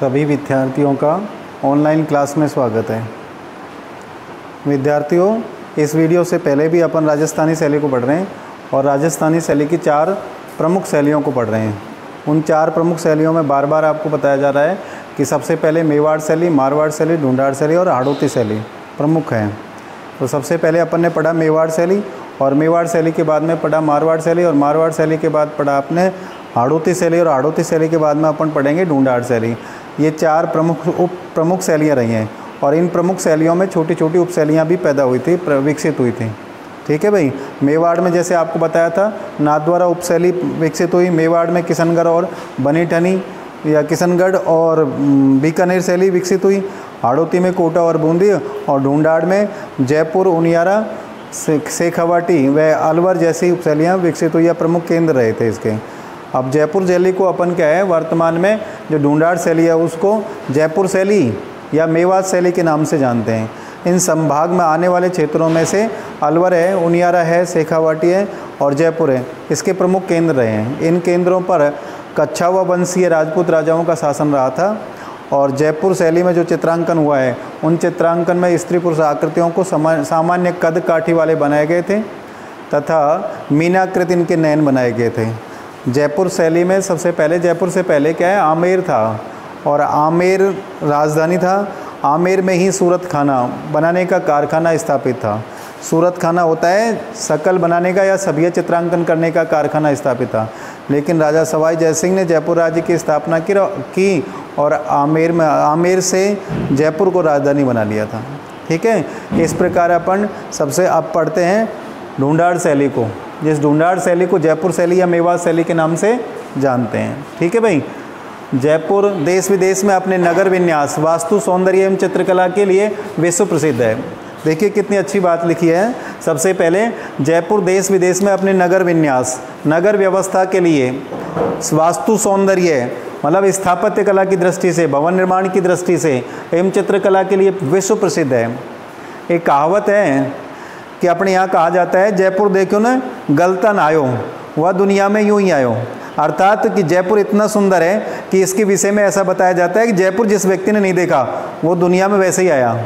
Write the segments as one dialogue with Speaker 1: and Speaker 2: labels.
Speaker 1: सभी विद्यार्थियों का ऑनलाइन क्लास में स्वागत है। विद्यार्थियों, इस वीडियो से पहले भी अपन राजस्थानी शैली को पढ़ रहे हैं और राजस्थानी शैली की 4 प्रमुख शैलियों को पढ़ रहे हैं। उन 4 प्रमुख शैलियों में बार बार आपको बताया जा रहा है कि सबसे पहले मेवाड़ शैली, मारवाड़ शैली, ढूंढाड़ शैली और हाड़ौती शैली प्रमुख हैं। तो सबसे पहले अपन ने पढ़ा मेवाड़ शैली और मेवाड़ शैली के बाद में पढ़ा मारवाड़ शैली और मारवाड़ शैली के बाद पढ़ा आपने हाड़ौती शैली और हाड़ौती शैली के बाद में अपन पढ़ेंगे ढूंढाड़ शैली। ये 4 प्रमुख शैलियाँ रही हैं और इन प्रमुख शैलियों में छोटी छोटी उपशैलियाँ भी पैदा हुई थी, विकसित हुई थी। ठीक है भाई। मेवाड़ में जैसे आपको बताया था नाथद्वारा उपशैली विकसित हुई। मेवाड़ में किशनगढ़ और बनीठनी या किशनगढ़ और बीकानेर शैली विकसित हुई। हाड़ौती में कोटा और बूंदी और ढूंढाड़ में जयपुर, उनियारा, शेखावाटी व अलवर जैसी उपशैलियाँ विकसित हुई या प्रमुख केंद्र रहे थे इसके। अब जयपुर शैली को अपन क्या है, वर्तमान में जो ढूंढाड़ शैली है उसको जयपुर शैली या मेवाड़ शैली के नाम से जानते हैं। इन संभाग में आने वाले क्षेत्रों में से अलवर है, उनियारा है, शेखावाटी है और जयपुर है, इसके प्रमुख केंद्र रहे हैं। इन केंद्रों पर कच्छावा वंशीय राजपूत राजाओं का शासन रहा था और जयपुर शैली में जो चित्रांकन हुआ है उन चित्रांकन में स्त्री पुरुष आकृतियों को सामान्य कद काठी वाले बनाए गए थे तथा मीनाकृत इनके नयन बनाए गए थे। जयपुर शैली में सबसे पहले, जयपुर से पहले क्या है, आमेर था और आमेर राजधानी था। आमेर में ही सूरत खाना बनाने का कारखाना स्थापित था। सूरत खाना होता है शकल बनाने का या छवियाँ चित्रांकन करने का कारखाना स्थापित था। लेकिन राजा सवाई जयसिंह ने जयपुर राज्य की स्थापना की और आमेर से जयपुर को राजधानी बना लिया था। ठीक है। इस प्रकार अपन सबसे अब पढ़ते हैं ढूंढाड़ शैली को, जिस ढूंढाड़ शैली को जयपुर शैली या मेवाड़ शैली के नाम से जानते हैं। ठीक है भाई। जयपुर देश विदेश में अपने नगर विन्यास, वास्तु, सौंदर्य एवं चित्रकला के लिए विश्व प्रसिद्ध है। देखिए कितनी अच्छी बात लिखी है। सबसे पहले जयपुर देश विदेश में अपने नगर विन्यास, नगर व्यवस्था के लिए, वास्तु सौंदर्य मतलब स्थापत्य कला की दृष्टि से, भवन निर्माण की दृष्टि से एवं चित्रकला के लिए विश्व प्रसिद्ध है। एक कहावत है कि अपने यहाँ कहा जाता है, जयपुर देखो न गलतन आयो वह दुनिया में यूं ही आयो। अर्थात कि जयपुर इतना सुंदर है कि इसके विषय में ऐसा बताया जाता है कि जयपुर जिस व्यक्ति ने नहीं देखा वो दुनिया में वैसे ही आया,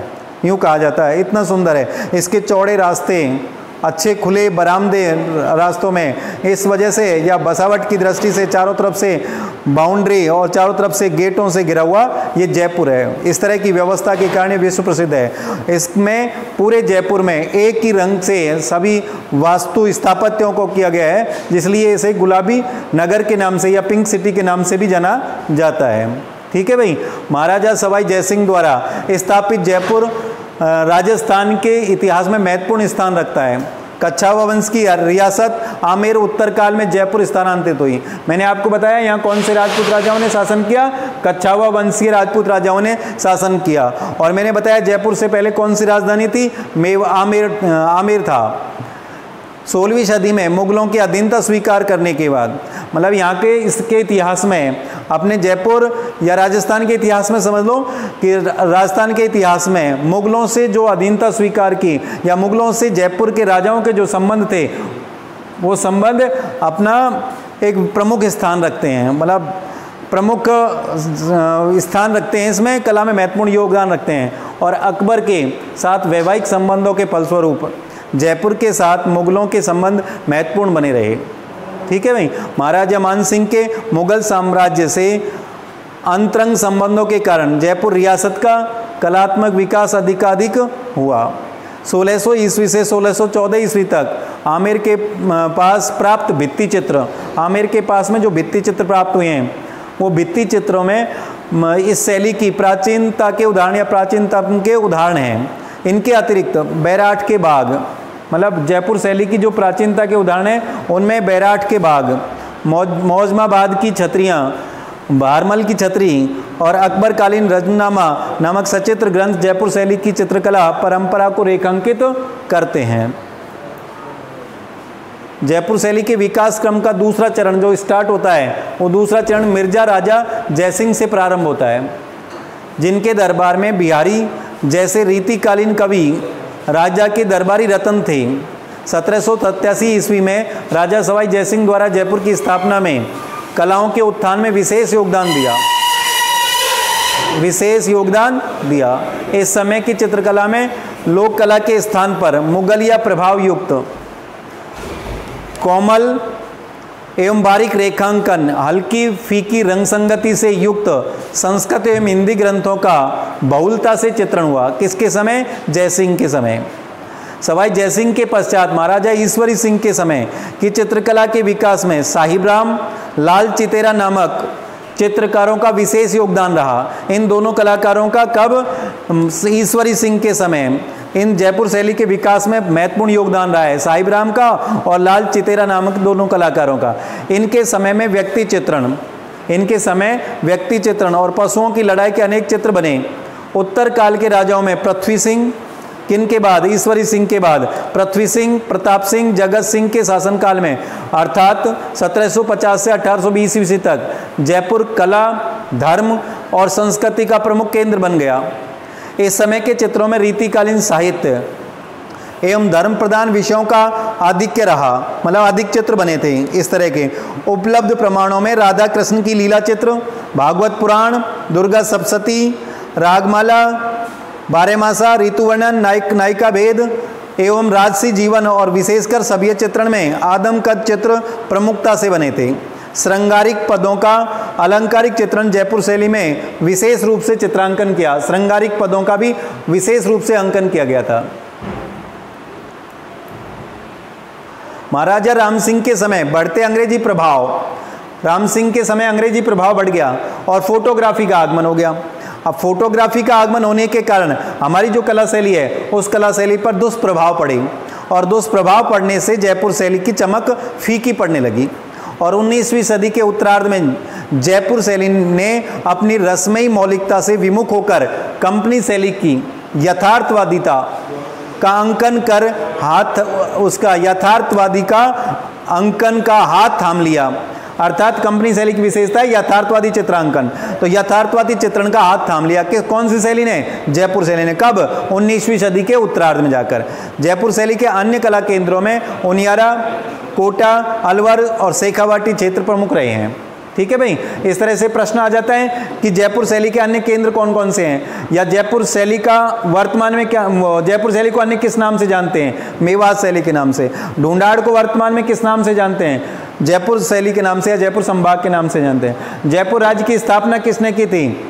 Speaker 1: यूं कहा जाता है। इतना सुंदर है। इसके चौड़े रास्ते, अच्छे खुले बरामदे रास्तों में, इस वजह से या बसावट की दृष्टि से चारों तरफ से बाउंड्री और चारों तरफ से गेटों से घिरा हुआ ये जयपुर है। इस तरह की व्यवस्था के कारण विश्व प्रसिद्ध है। इसमें पूरे जयपुर में एक ही रंग से सभी वास्तु स्थापत्यों को किया गया है, जिसलिए इसे गुलाबी नगर के नाम से या पिंक सिटी के नाम से भी जाना जाता है। ठीक है भाई। महाराजा सवाई जयसिंह द्वारा स्थापित जयपुर राजस्थान के इतिहास में महत्वपूर्ण स्थान रखता है। कच्छावा वंश की रियासत आमेर उत्तर काल में जयपुर स्थानांतरित हुई। मैंने आपको बताया यहाँ कौन से राजपूत राजाओं ने शासन किया, कच्छावा वंशीय राजपूत राजाओं ने शासन किया। और मैंने बताया जयपुर से पहले कौन सी राजधानी थी, आमेर था। 16वीं सदी में मुगलों की अधीनता स्वीकार करने के बाद, मतलब यहाँ के इसके इतिहास में, अपने जयपुर या राजस्थान के इतिहास में समझ लो कि राजस्थान के इतिहास में मुगलों से जो अधीनता स्वीकार की या मुगलों से जयपुर के राजाओं के जो संबंध थे वो संबंध अपना एक प्रमुख स्थान रखते हैं, मतलब प्रमुख स्थान रखते हैं। इसमें कला में महत्वपूर्ण योगदान रखते हैं और अकबर के साथ वैवाहिक संबंधों के फलस्वरूप जयपुर के साथ मुगलों के संबंध महत्वपूर्ण बने रहे। ठीक है भाई। महाराजा मानसिंह के मुगल साम्राज्य से अंतरंग संबंधों के कारण जयपुर रियासत का कलात्मक विकास अधिकाधिक हुआ। 1600 ईस्वी से 1614 ईस्वी तक आमेर के पास प्राप्त भित्ति चित्र, आमेर के पास में जो भित्ति चित्र प्राप्त हुए हैं वो भित्ति चित्रों में इस शैली की प्राचीनता के उदाहरण या प्राचीनता के उदाहरण हैं। इनके अतिरिक्त बैराठ के बाग, मतलब जयपुर शैली की जो प्राचीनता के उदाहरण हैं उनमें बैराठ के बाग, मौजमाबाद की छतरियाँ, भारमल की छतरी और अकबरकालीन रजनामा नामक सचित्र ग्रंथ जयपुर शैली की चित्रकला परंपरा को रेखांकित करते हैं। जयपुर शैली के विकास क्रम का दूसरा चरण जो स्टार्ट होता है वो दूसरा चरण मिर्जा राजा जयसिंह से प्रारंभ होता है, जिनके दरबार में बिहारी जैसे रीतिकालीन कवि राजा के दरबारी रतन थे। 1787 ईस्वी में राजा सवाई जयसिंह द्वारा जयपुर की स्थापना में कलाओं के उत्थान में विशेष योगदान दिया। विशेष योगदान दिया। इस समय की चित्रकला में लोक कला के स्थान पर मुगलिया प्रभाव युक्त कोमल एवं बारीक रेखांकन, हल्की फीकी रंग संगति से युक्त संस्कृत एवं हिंदी ग्रंथों का बहुलता से चित्रण हुआ। किसके समय? जयसिंह के समय। सवाई जयसिंह के पश्चात महाराजा ईश्वरी सिंह के समय की चित्रकला के विकास में साहिब राम, लाल चितेरा नामक चित्रकारों का विशेष योगदान रहा। इन दोनों कलाकारों का कब? ईश्वरी सिंह के समय इन जयपुर शैली के विकास में महत्वपूर्ण योगदान रहा है, साहिब राम का और लाल चितेरा नामक दोनों कलाकारों का। इनके समय में व्यक्ति चित्रण और पशुओं की लड़ाई के अनेक चित्र बने। उत्तर काल के राजाओं में पृथ्वी सिंह, किन के बाद? ईश्वरी सिंह के बाद पृथ्वी सिंह, प्रताप सिंह, जगत सिंह के शासनकाल में अर्थात 1750 से 1820 ईस्वी तक जयपुर कला, धर्म और संस्कृति का प्रमुख केंद्र बन गया। इस समय के चित्रों में रीतिकालीन साहित्य एवं धर्म प्रधान विषयों का आधिक्य रहा, मतलब अधिक चित्र बने थे। इस तरह के उपलब्ध प्रमाणों में राधा कृष्ण की लीला चित्र, भागवत पुराण, दुर्गा सप्तशती, रागमाला, बारहमासा, ऋतुवर्णन, नायिका भेद एवं राजसी जीवन और विशेषकर सभ्य चित्रण में आदमकद चित्र प्रमुखता से बने थे। श्रृंगारिक पदों का अलंकारिक चित्रण जयपुर शैली में विशेष रूप से चित्रांकन किया। श्रृंगारिक पदों का भी विशेष रूप से अंकन किया गया था। महाराजा राम सिंह के समय बढ़ते अंग्रेजी प्रभाव, राम सिंह के समय अंग्रेजी प्रभाव बढ़ गया और फोटोग्राफी का आगमन हो गया। अब फोटोग्राफी का आगमन होने के कारण हमारी जो कला शैली है उस कला शैली पर दुष्प्रभाव पड़े और दुष्प्रभाव पड़ने से जयपुर शैली की चमक फीकी पड़ने लगी। और 19वीं सदी के उत्तरार्ध में जयपुर शैली ने अपनी रसमयी मौलिकता से विमुख होकर कंपनी शैली की यथार्थवादिता का अंकन कर यथार्थवादी का अंकन का हाथ थाम लिया। अर्थात कंपनी शैली की विशेषता है यथार्थवादी चित्रांकन, तो यथार्थवादी चित्रण का हाथ थाम लिया कि कौन सी शैली ने? जयपुर शैली ने। कब? 19वीं सदी के उत्तरार्ध में जाकर। जयपुर शैली के अन्य कला केंद्रों में उनियारा, कोटा, अलवर और शेखावाटी क्षेत्र प्रमुख रहे हैं। ठीक है भाई, इस तरह से प्रश्न आ जाता है कि जयपुर शैली के अन्य केंद्र कौन कौन से हैं, या जयपुर शैली का वर्तमान में क्या, जयपुर शैली को अन्य किस नाम से जानते हैं? मेवात शैली के नाम से। ढूंढाड़ को वर्तमान में किस नाम से जानते हैं? जयपुर शैली के नाम से या जयपुर संभाग के नाम से जानते हैं। जयपुर राज्य की स्थापना किसने की थी?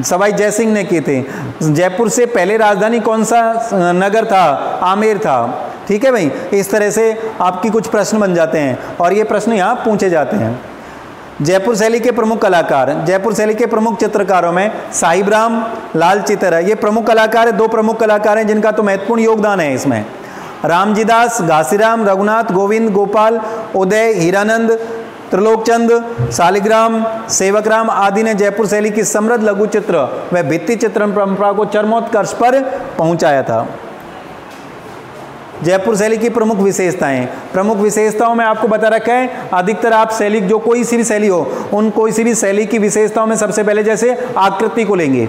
Speaker 1: सवाई जयसिंह ने की थी। जयपुर से पहले राजधानी कौन सा नगर था? आमेर था। ठीक है भाई, इस तरह से आपकी कुछ प्रश्न बन जाते हैं और ये प्रश्न यहाँ पूछे जाते हैं। जयपुर शैली के प्रमुख कलाकार, जयपुर शैली के प्रमुख चित्रकारों में साहिब राम, लाल चितेरा, ये प्रमुख कलाकार है। दो प्रमुख कलाकार हैं जिनका तो महत्वपूर्ण योगदान है इसमें। रामजीदास, घासीराम, रघुनाथ, गोविंद, गोपाल, उदय, हीरानंद, त्रिलोकचंद, शालिग्राम, सेवकराम आदि ने जयपुर शैली की समृद्ध लघु चित्र व भित्ति चित्रण परंपरा को चरमोत्कर्ष पर पहुंचाया था। जयपुर शैली की प्रमुख विशेषताएं, प्रमुख विशेषताओं में आपको बता रखा है। अधिकतर आप शैली, जो कोई सी भी शैली हो, उन कोई सी भी शैली की विशेषताओं में सबसे पहले जैसे आकृति को लेंगे।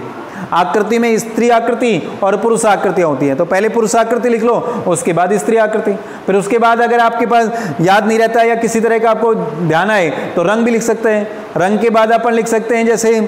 Speaker 1: आकृति में स्त्री आकृति और पुरुष आकृतियाँ होती हैं, तो पहले पुरुष आकृति लिख लो, उसके बाद स्त्री आकृति। फिर उसके बाद अगर आपके पास याद नहीं रहता या किसी तरह का आपको ध्यान आए तो रंग भी लिख सकते हैं। रंग के बाद अपन लिख सकते हैं जैसे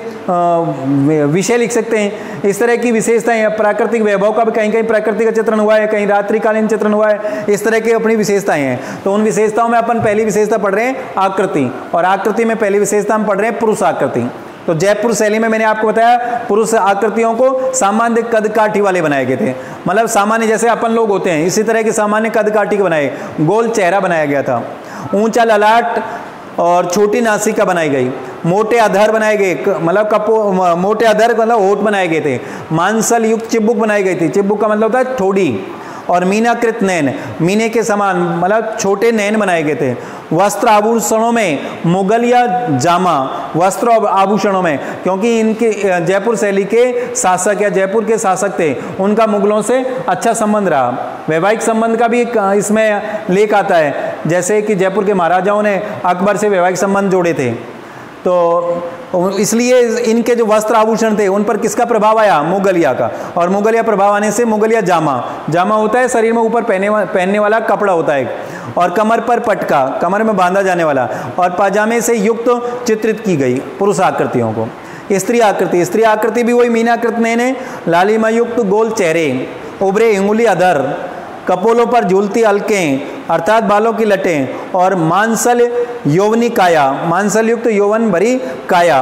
Speaker 1: विषय लिख सकते हैं। इस तरह की विशेषताएं, प्राकृतिक वैभव का भी कहीं कहीं प्राकृतिक चित्रण हुआ है, कहीं रात्रिकालीन चित्रण हुआ है। इस तरह की अपनी विशेषताएं हैं। तो उन विशेषताओं में अपन पहली विशेषता पढ़ रहे हैं आकृति, और आकृति में पहली विशेषता हम पढ़ रहे हैं पुरुष आकृति। तो जयपुर शैली में मैंने आपको बताया पुरुष आकृतियों को सामान्य कद काठी वाले बनाए गए थे, मतलब सामान्य जैसे अपन लोग होते हैं इसी तरह के सामान्य कद काठी के बनाए। गोल चेहरा बनाया गया था, ऊंचा ललाट और छोटी नासिका बनाई गई, मोटे अधर बनाए गए, मतलब मोटे अधर मतलब होठ बनाए गए थे, मांसल युक्त चिब्बुक बनाई गई थी। चिब्बुक का मतलब होता है ठोड़ी, और मीनाकृत नैन, मीने के समान मतलब छोटे नैन बनाए गए थे। वस्त्र आभूषणों में मुगलिया जामा, वस्त्र आभूषणों में, क्योंकि इनके जयपुर शैली के शासक या जयपुर के शासक थे, उनका मुगलों से अच्छा संबंध रहा। वैवाहिक संबंध का भी इसमें लेख आता है, जैसे कि जयपुर के महाराजाओं ने अकबर से वैवाहिक संबंध जोड़े थे, तो इसलिए इनके जो वस्त्र आभूषण थे उन पर किसका प्रभाव आया? मुगलिया का। और मुगलिया प्रभाव आने से मुगलिया जामा, जामा होता है शरीर में ऊपर पहनने वाला कपड़ा होता है, और कमर पर पटका, कमर में बांधा जाने वाला, और पाजामे से युक्त चित्रित की गई पुरुष आकृतियों को। स्त्री आकृति, स्त्री आकृति भी वही मीनाकृत ने लालिमा युक्त गोल चेहरे, उभरे अंगुली अधर, कपोलों पर झूलती अलकें अर्थात बालों की लटें, और मांसल यौवनी काया, मांसल युक्त यौवन भरी काया,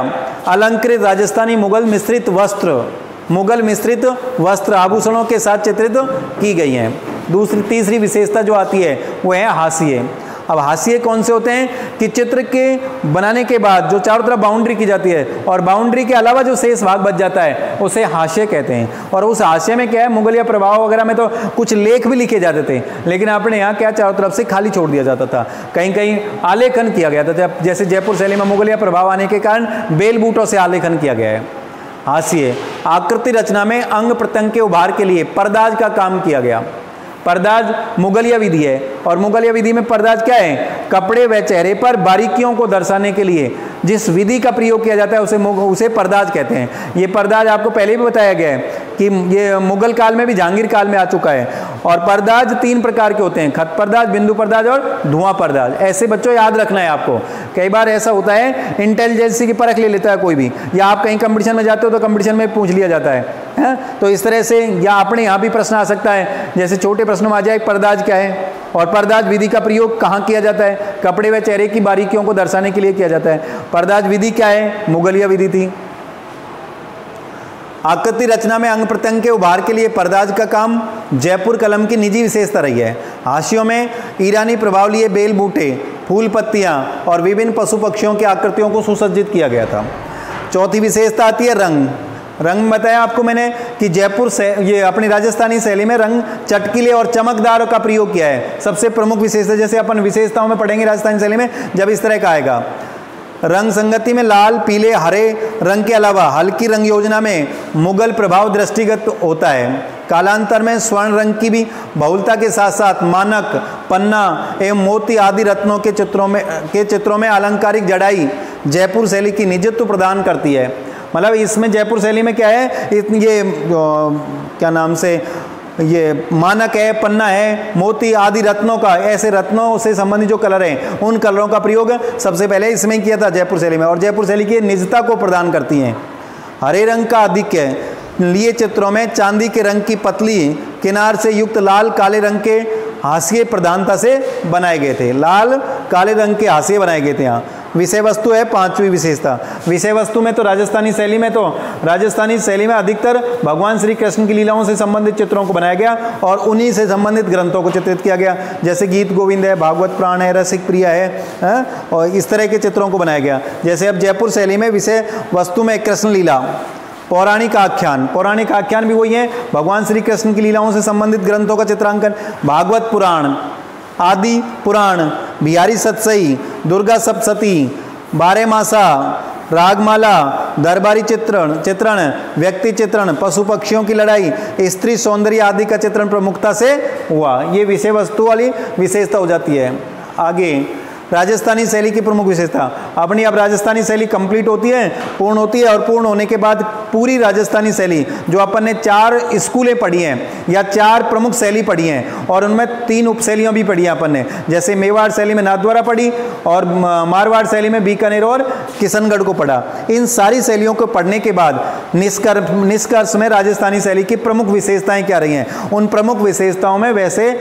Speaker 1: अलंकृत राजस्थानी मुगल मिश्रित वस्त्र, मुगल मिश्रित वस्त्र आभूषणों के साथ चित्रित की गई हैं। तीसरी विशेषता जो आती है वो है हाशिए। अब हाशिए कौन से होते हैं कि चित्र के बनाने के बाद जो चारों तरफ बाउंड्री की जाती है और बाउंड्री के अलावा जो शेष भाग बच जाता है उसे हाशिए कहते हैं। और उस हाशिए में क्या है, मुगलिया प्रभाव वगैरह में तो कुछ लेख भी लिखे जाते थे, लेकिन अपने यहाँ क्या चारों तरफ से खाली छोड़ दिया जाता था, कहीं कहीं आलेखन किया गया था। जैसे जयपुर शैली में मुगलिया प्रभाव आने के कारण बेल बूटों से आलेखन किया गया है। हाशिए आकृति रचना में अंग प्रत्यंग के उभार के लिए पर्दाज का काम किया गया। पर्दाज मुगलिया विधि है, और मुगलिया विधि में पर्दाज क्या है, कपड़े व चेहरे पर बारीकियों को दर्शाने के लिए जिस विधि का प्रयोग किया जाता है उसे पर्दाज कहते हैं। ये पर्दाज आपको पहले भी बताया गया है कि ये मुगल काल में भी जहांगीर काल में आ चुका है। और पर्दाज 3 प्रकार के होते हैं, खत पर्दाज, बिंदु पर्दाज और धुआं पर्दाज। ऐसे बच्चों याद रखना है आपको। कई बार ऐसा होता है इंटेलिजेंसी की परख ले लेता है कोई भी, या आप कहीं कंपटीशन में जाते हो तो कंपटीशन में पूछ लिया जाता है तो इस तरह से, या अपने यहाँ भी प्रश्न आ सकता है, जैसे छोटे प्रश्नों में आ जाए पर्दाज क्या है और पर्दाज विधि का प्रयोग कहाँ किया जाता है, कपड़े व चेहरे की बारीकियों को दर्शाने के लिए किया जाता है। पर्दाज विधि क्या है, मुगलिया विधि थी। आकृति रचना में अंग प्रत्यंग के उभार के लिए पर्दाज का काम जयपुर कलम की निजी विशेषता रही है। हाशियों में ईरानी प्रभाव लिए बेल बूटे, फूल पत्तियां और विभिन्न पशु पक्षियों की आकृतियों को सुसज्जित किया गया था। चौथी विशेषता आती है रंग। रंग बताया आपको मैंने कि जयपुर से ये अपनी राजस्थानी शैली में रंग चटकीले और चमकदार का प्रयोग किया है। सबसे प्रमुख विशेषता, जैसे अपन विशेषताओं में पढ़ेंगे राजस्थानी शैली में जब इस तरह का आएगा, रंग संगति में लाल, पीले, हरे रंग के अलावा हल्की रंग योजना में मुगल प्रभाव दृष्टिगत होता है। कालांतर में स्वर्ण रंग की भी बहुलता के साथ साथ मानक, पन्ना एवं मोती आदि रत्नों के चित्रों में अलंकारिक जड़ाई जयपुर शैली की निजत्व प्रदान करती है। मतलब इसमें जयपुर शैली में क्या है, ये क्या नाम से ये मानक है, पन्ना है, मोती आदि रत्नों का, ऐसे रत्नों से संबंधित जो कलर हैं उन कलरों का प्रयोग सबसे पहले इसमें किया था जयपुर शैली में, और जयपुर शैली की निजता को प्रदान करती हैं। हरे रंग का आधिक्य लिए चित्रों में चांदी के रंग की पतली किनार से युक्त लाल काले रंग के हाशिए प्रधानता से बनाए गए थे। लाल काले रंग के हाशिए बनाए गए थे। यहाँ विषय वस्तु है 5वीं विशेषता। विषय वस्तु में तो राजस्थानी शैली में अधिकतर भगवान श्री कृष्ण की लीलाओं से संबंधित चित्रों को बनाया गया और उन्हीं से संबंधित ग्रंथों को चित्रित किया गया, जैसे गीत गोविंद है, भागवत पुराण है, रसिक प्रिया है, और इस तरह के चित्रों को बनाया गया। जैसे अब जयपुर शैली में विषय वस्तु में कृष्ण लीला, पौराणिक आख्यान भी वही है, भगवान श्री कृष्ण की लीलाओं से संबंधित ग्रंथों का चित्रांकन, भागवत पुराण, आदि पुराण, बिहारी सतसई, दुर्गा सप्तशती, बारहमासा, रागमाला, दरबारी चित्रण, व्यक्ति चित्रण, पशु पक्षियों की लड़ाई, स्त्री सौंदर्य आदि का चित्रण प्रमुखता से हुआ। ये विषय वस्तु वाली विशेषता हो जाती है। आगे राजस्थानी शैली की प्रमुख विशेषता। अपनी अब राजस्थानी शैली कंप्लीट होती है, पूर्ण होती है, और पूर्ण होने के बाद पूरी राजस्थानी शैली जो अपन ने 4 स्कूलें पढ़ी हैं या 4 प्रमुख शैली पढ़ी हैं, और उनमें 3 उपशैलियाँ भी पढ़ी हैं अपन ने, जैसे मेवाड़ शैली में नाथद्वारा पढ़ी और मारवाड़ शैली में बीकानेर और किशनगढ़ को पढ़ा। इन सारी शैलियों को पढ़ने के बाद निष्कर्ष में राजस्थानी शैली की प्रमुख विशेषताएँ क्या रही हैं। उन प्रमुख विशेषताओं में वैसे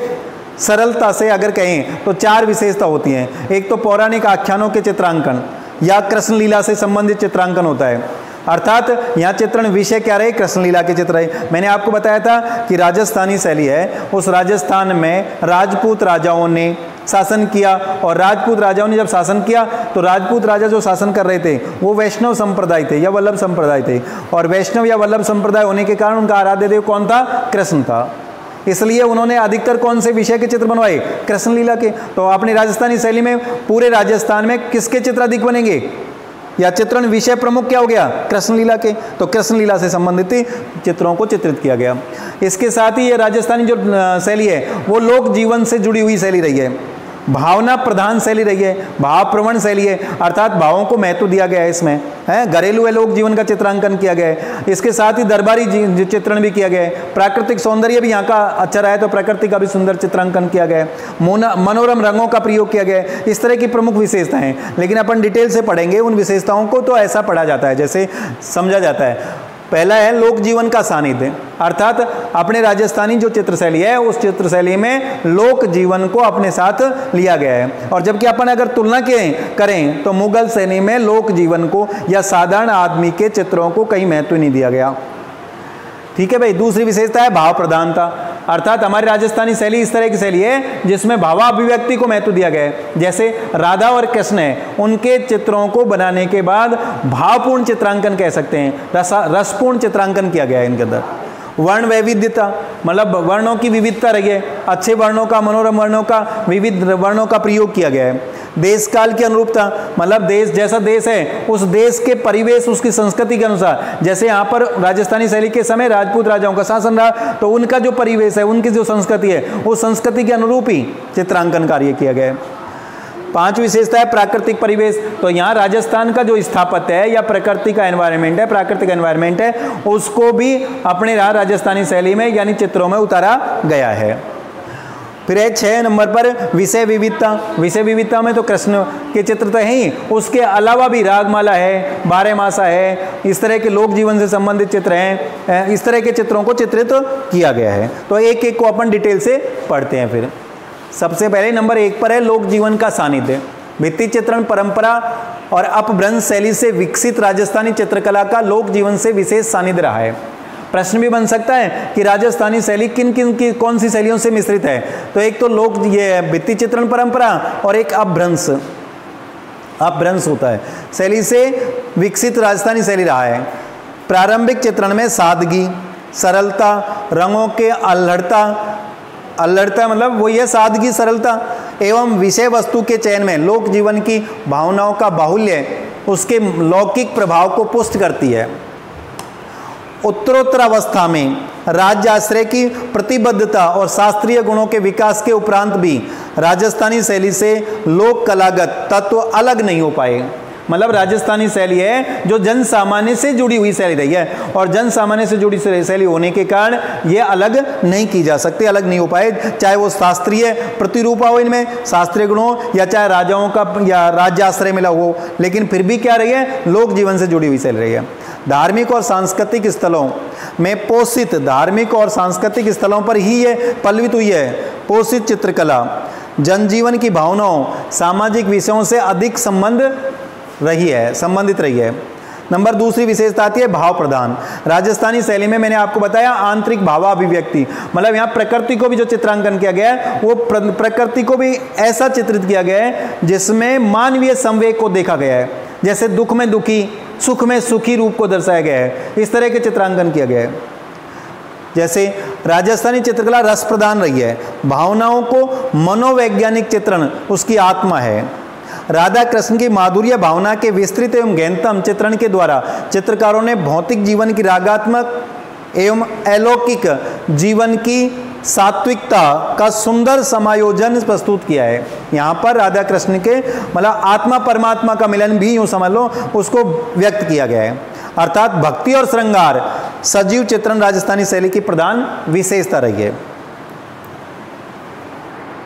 Speaker 1: सरलता से अगर कहें तो 4 विशेषता होती हैं। एक तो पौराणिक आख्यानों के चित्रांकन या कृष्ण लीला से संबंधित चित्रांकन होता है, अर्थात यहाँ चित्रण विषय क्या रहे, कृष्ण लीला के चित्र रहे। मैंने आपको बताया था कि राजस्थानी शैली है, उस राजस्थान में राजपूत राजाओं ने शासन किया, और राजपूत राजाओं ने जब शासन किया तो राजपूत राजा जो शासन कर रहे थे वो वैष्णव संप्रदाय थे या वल्लभ संप्रदाय थे, और वैष्णव या वल्लभ संप्रदाय होने के कारण उनका आराध्य देव कौन था, कृष्ण था। इसलिए उन्होंने अधिकतर कौन से विषय के चित्र बनवाए, कृष्ण लीला के। तो अपनी राजस्थानी शैली में पूरे राजस्थान में किसके चित्र अधिक बनेंगे, या चित्रण विषय प्रमुख क्या हो गया, कृष्ण लीला के। तो कृष्ण लीला से संबंधित चित्रों को चित्रित किया गया। इसके साथ ही ये राजस्थानी जो शैली है वो लोक जीवन से जुड़ी हुई शैली रही है। भावना प्रधान शैली रही है, भाव प्रवण शैली है, अर्थात भावों को महत्व दिया गया है इसमें, है। घरेलू लोक जीवन का चित्रांकन किया गया है, इसके साथ ही दरबारी चित्रण भी किया गया है। प्राकृतिक सौंदर्य भी यहाँ का अच्छा रहा है, तो प्रकृति का भी सुंदर चित्रांकन किया गया है। मनोरम रंगों का प्रयोग किया गया है। इस तरह की प्रमुख विशेषताएं हैं, लेकिन अपन डिटेल से पढ़ेंगे उन विशेषताओं को। तो ऐसा पढ़ा जाता है, जैसे समझा जाता है। पहला है लोक जीवन का सानिध्य, अर्थात अपने राजस्थानी जो चित्रशैली है उस चित्रशैली में लोक जीवन को अपने साथ लिया गया है। और जबकि अपन अगर तुलना करें तो मुगल शैली में लोक जीवन को या साधारण आदमी के चित्रों को कहीं महत्व नहीं दिया गया। ठीक है भाई। दूसरी विशेषता है भाव प्रधानता, अर्थात हमारी राजस्थानी शैली इस तरह की शैली है जिसमें भावाभिव्यक्ति को महत्व दिया गया है। जैसे राधा और कृष्ण है, उनके चित्रों को बनाने के बाद भावपूर्ण चित्रांकन कह सकते हैं, रसपूर्ण चित्रांकन किया गया है इनके अंदर। वर्ण वैविध्यता, मतलब वर्णों की विविधता रही है, अच्छे वर्णों का, मनोरम वर्णों का, विविध वर्णों का प्रयोग किया गया है। देश काल की अनुरूपता, मतलब देश जैसा देश है उस देश के परिवेश, उसकी संस्कृति के अनुसार, जैसे यहाँ पर राजस्थानी शैली के समय राजपूत राजाओं का शासन रहा, तो उनका जो परिवेश है, उनकी जो संस्कृति है, उस संस्कृति के अनुरूप ही चित्रांकन कार्य किया गया है। 5 विशेषता है प्राकृतिक परिवेश। तो यहाँ राजस्थान का जो स्थापत्य है या प्रकृति का एनवायरनमेंट है, प्राकृतिक एनवायरनमेंट है, उसको भी अपने राजस्थानी शैली में यानी चित्रों में उतारा गया है। फिर है 6 नंबर पर विषय विविधता। विषय विविधता में तो कृष्ण के चित्र तो है ही, उसके अलावा भी रागमाला है, बारहमासा है, इस तरह के लोक जीवन से संबंधित चित्र हैं। इस तरह के चित्रों को चित्रित किया गया है। तो एक एक को अपन डिटेल से पढ़ते हैं। फिर सबसे पहले नंबर 1 पर है लोक जीवन का सानिध्य। भित्ति चित्रण परंपरा और अपभ्रंश शैली से विकसित राजस्थानी चित्रकला का लोक जीवन से विशेष सानिध्य रहा है। प्रश्न भी बन सकता है कि राजस्थानी शैली कौन सी शैलियों से मिश्रित है। तो एक तो ये भित्ति चित्रण परंपरा और एक अपभ्रंश होता है, शैली से विकसित राजस्थानी शैली रहा है। प्रारंभिक चित्रण में सादगी, सरलता, रंगों के अल्हड़ता मतलब वही है सादगी, सरलता एवं विषय वस्तु के चयन में लोक जीवन की भावनाओं का बाहुल्य उसके लौकिक प्रभाव को पुष्ट करती है। उत्तरोत्तर अवस्था में राज्य आश्रय की प्रतिबद्धता और शास्त्रीय गुणों के विकास के उपरांत भी राजस्थानी शैली से लोक कलागत तत्व अलग नहीं हो पाए। मतलब राजस्थानी शैली है जो जन सामान्य से जुड़ी हुई शैली रही है, और जन सामान्य से जुड़ी शैली होने के कारण ये अलग नहीं की जा सकती, अलग नहीं हो पाए, चाहे वो शास्त्रीय प्रतिरूपा हो इनमें, शास्त्रीय गुण हो, या चाहे राजाओं का या राज्य आश्रय मिला हो, लेकिन फिर भी क्या रही है, लोक जीवन से जुड़ी हुई शैली रही है। धार्मिक और सांस्कृतिक स्थलों में पोषित, धार्मिक और सांस्कृतिक स्थलों पर ही ये पल्लवित हुई है पोषित चित्रकला जनजीवन की भावनाओं, सामाजिक विषयों से अधिक संबंधित रही है। नंबर दूसरी विशेषता आती है भाव प्रधान। राजस्थानी शैली में मैंने आपको बताया आंतरिक भावाभिव्यक्ति, मतलब यहाँ प्रकृति को भी जो चित्रांकन किया गया है वो प्रकृति को भी ऐसा चित्रित किया गया है जिसमें मानवीय संवेग को देखा गया है। जैसे दुख में दुखी, सुख में सुखी रूप को दर्शाया गया है, इस तरह के चित्रांकन किया गया है। जैसे राजस्थानी चित्रकला रस प्रधान रही है, भावनाओं को मनोवैज्ञानिक चित्रण उसकी आत्मा है। राधा कृष्ण की माधुर्य भावना के विस्तृत एवं गहनतम चित्रण के द्वारा चित्रकारों ने भौतिक जीवन की रागात्मक एवं अलौकिक जीवन की सात्विकता का सुंदर समायोजन प्रस्तुत किया है। यहाँ पर राधा कृष्ण के मतलब आत्मा परमात्मा का मिलन भी यूँ समझ लो, उसको व्यक्त किया गया है। अर्थात भक्ति और श्रृंगार सजीव चित्रण राजस्थानी शैली की प्रधान विशेषता रही है।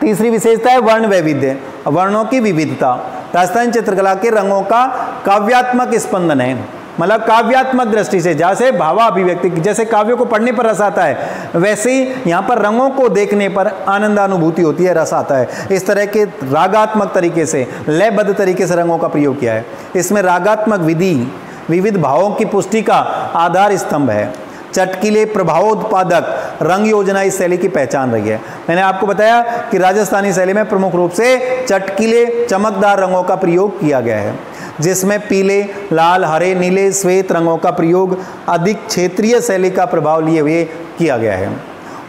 Speaker 1: तीसरी विशेषता है वर्ण वैविध्य, वर्णों की विविधता। राजस्थानी चित्रकला के रंगों का काव्यात्मक स्पंदन है, मतलब काव्यात्मक दृष्टि से, जैसे भावाभिव्यक्ति, जैसे काव्यों को पढ़ने पर रस आता है वैसे ही यहाँ पर रंगों को देखने पर आनंदानुभूति होती है, रस आता है। इस तरह के रागात्मक तरीके से, लयबद्ध तरीके से रंगों का प्रयोग किया है। इसमें रागात्मक विधि विविध भावों की पुष्टि का आधार स्तंभ है। चटकीले प्रभावोत्पादक रंग योजना इस शैली की पहचान रही है। मैंने आपको बताया कि राजस्थानी शैली में प्रमुख रूप से चटकीले चमकदार रंगों का प्रयोग किया गया है, जिसमें पीले, लाल, हरे, नीले, श्वेत रंगों का प्रयोग अधिक क्षेत्रीय शैली का प्रभाव लिए हुए किया गया है।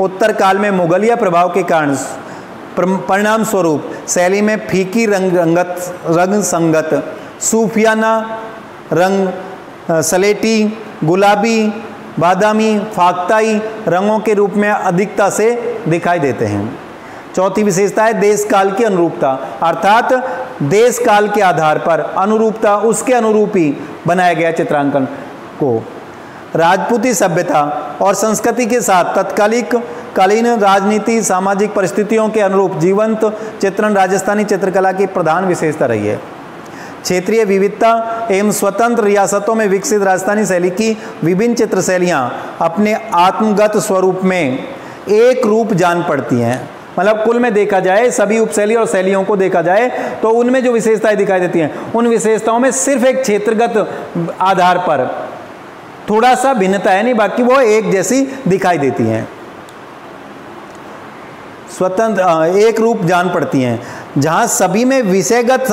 Speaker 1: उत्तर काल में मुगलिया प्रभाव के कारण परिणाम स्वरूप शैली में फीकी रंग संगत, सूफियाना रंग, सलेटी, गुलाबी, बादामी, फाख्ताई रंगों के रूप में अधिकता से दिखाई देते हैं। चौथी विशेषता है देश काल की अनुरूपता, अर्थात देश काल के आधार पर अनुरूपता, उसके अनुरूप ही बनाया गया चित्रांकन को। राजपूती सभ्यता और संस्कृति के साथ तत्कालीन राजनीति सामाजिक परिस्थितियों के अनुरूप जीवंत चित्रण राजस्थानी चित्रकला की प्रधान विशेषता रही है। क्षेत्रीय विविधता एवं स्वतंत्र रियासतों में विकसित राजस्थानी शैली की विभिन्न चित्र शैलियाँ अपने आत्मगत स्वरूप में एक रूप जान पड़ती हैं। मतलब कुल में देखा जाए, सभी उपशैली और शैलियों को देखा जाए तो उनमें जो विशेषताएं दिखाई देती हैं, उन विशेषताओं में सिर्फ एक क्षेत्रगत आधार पर थोड़ा सा भिन्नता है, नहीं बाकी वो एक जैसी दिखाई देती हैं, स्वतंत्र एक रूप जान पड़ती हैं। जहां सभी में विषयगत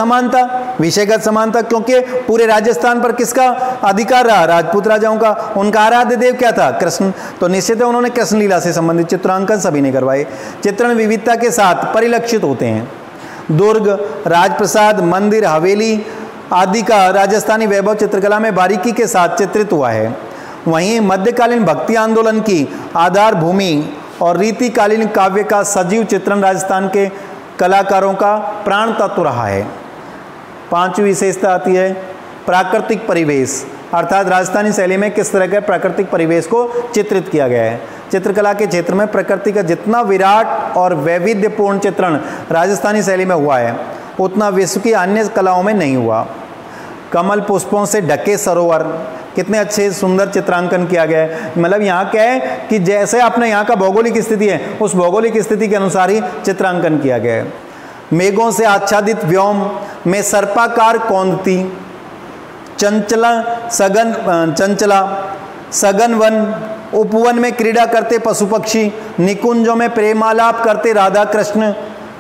Speaker 1: समानता, क्योंकि पूरे राजस्थान पर किसका अधिकार रहा? राजपूत राजाओं का। उनका आराध्य देव क्या था? कृष्ण। तो निश्चित है उन्होंने कृष्ण लीला से संबंधित चित्रांकन सभी ने करवाए। चित्रण विविधता के साथ परिलक्षित होते हैं। दुर्ग, राजप्रसाद, मंदिर, हवेली आदि का राजस्थानी वैभव चित्रकला में बारीकी के साथ चित्रित हुआ है। वहीं मध्यकालीन भक्ति आंदोलन की आधार भूमि और रीतिकालीन काव्य का सजीव चित्रण राजस्थान के कलाकारों का प्राण तत्व रहा है। पांचवी विशेषता आती है प्राकृतिक परिवेश, अर्थात राजस्थानी शैली में किस तरह के प्राकृतिक परिवेश को चित्रित किया गया है। चित्रकला के क्षेत्र में प्रकृति का जितना विराट और वैविध्यपूर्ण चित्रण राजस्थानी शैली में हुआ है, उतना विश्व की अन्य कलाओं में नहीं हुआ। कमल पुष्पों से ढके सरोवर, कितने अच्छे सुंदर चित्रांकन किया गया है। मतलब यहाँ क्या है कि जैसे अपने यहाँ का भौगोलिक स्थिति है, उस भौगोलिक स्थिति के अनुसार ही चित्रांकन किया गया है। मेघों से आच्छादित व्योम में सर्पाकार कौंदती, चंचला सघन वन, उपवन में क्रीड़ा करते पशु पक्षी, निकुंजों में प्रेमालाप करते राधा कृष्ण,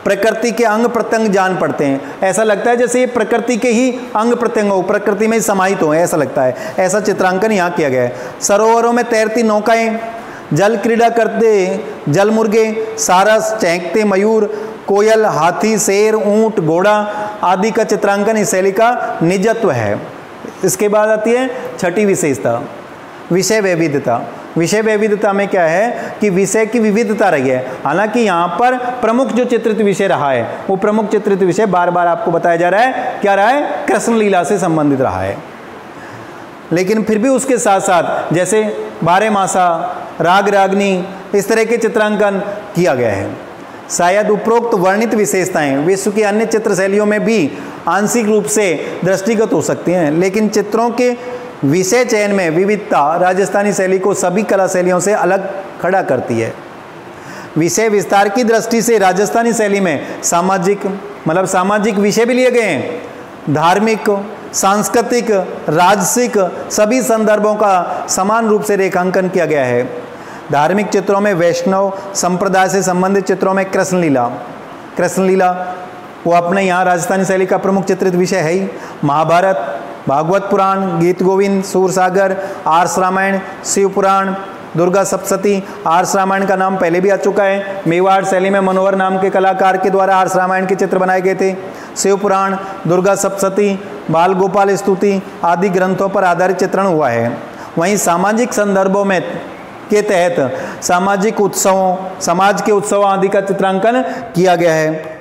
Speaker 1: प्रकृति के अंग प्रत्यंग जान पड़ते हैं। ऐसा लगता है जैसे ये प्रकृति के ही अंग प्रत्यंग हो, प्रकृति में ही समाहित हो, ऐसा लगता है। ऐसा चित्रांकन यहाँ किया गया है। सरोवरों में तैरती नौकाएं, जल क्रीड़ा करते जल मुर्गे, सारस, चहकते मयूर, कोयल, हाथी, शेर, ऊंट, घोड़ा आदि का चित्रांकन इस शैली का निजत्व है। इसके बाद आती है छठी विशेषता विषय वैविध्यता। विषय वैविध्यता में क्या है कि विषय की विविधता रही है। हालांकि यहाँ पर प्रमुख जो चित्रित विषय रहा है, वो प्रमुख चित्रित विषय बार बार आपको बताया जा रहा है, क्या रहा है? कृष्ण लीला से संबंधित रहा है। लेकिन फिर भी उसके साथ साथ जैसे बारहमासा, राग रागनी, इस तरह के चित्रांकन किया गया है। शायद उपरोक्त वर्णित विशेषताएं विश्व की अन्य चित्र शैलियों में भी आंशिक रूप से दृष्टिगत हो सकती हैं, लेकिन चित्रों के विषय चयन में विविधता राजस्थानी शैली को सभी कला शैलियों से अलग खड़ा करती है। विषय विस्तार की दृष्टि से राजस्थानी शैली में सामाजिक विषय भी लिए गए हैं। धार्मिक, सांस्कृतिक, राजसिक सभी संदर्भों का समान रूप से रेखांकन किया गया है। धार्मिक चित्रों में वैष्णव संप्रदाय से संबंधित चित्रों में कृष्ण लीला वो अपने यहाँ राजस्थानी शैली का प्रमुख चित्रित विषय है ही। महाभारत, भागवत पुराण, गीत गोविंद, सूरसागर, आर्ष रामायण, शिव पुराण, दुर्गा सप्तशती। आर्ष रामायण का नाम पहले भी आ चुका है। मेवाड़ शैली में मनोहर नाम के कलाकार के द्वारा आर्ष रामायण के चित्र बनाए गए थे। शिव पुराण, दुर्गा सप्तशती, बाल गोपाल स्तुति आदि ग्रंथों पर आधारित चित्रण हुआ है। वहीं सामाजिक संदर्भों में के तहत सामाजिक उत्सवों, समाज के उत्सवों आदि का चित्रांकन किया गया है।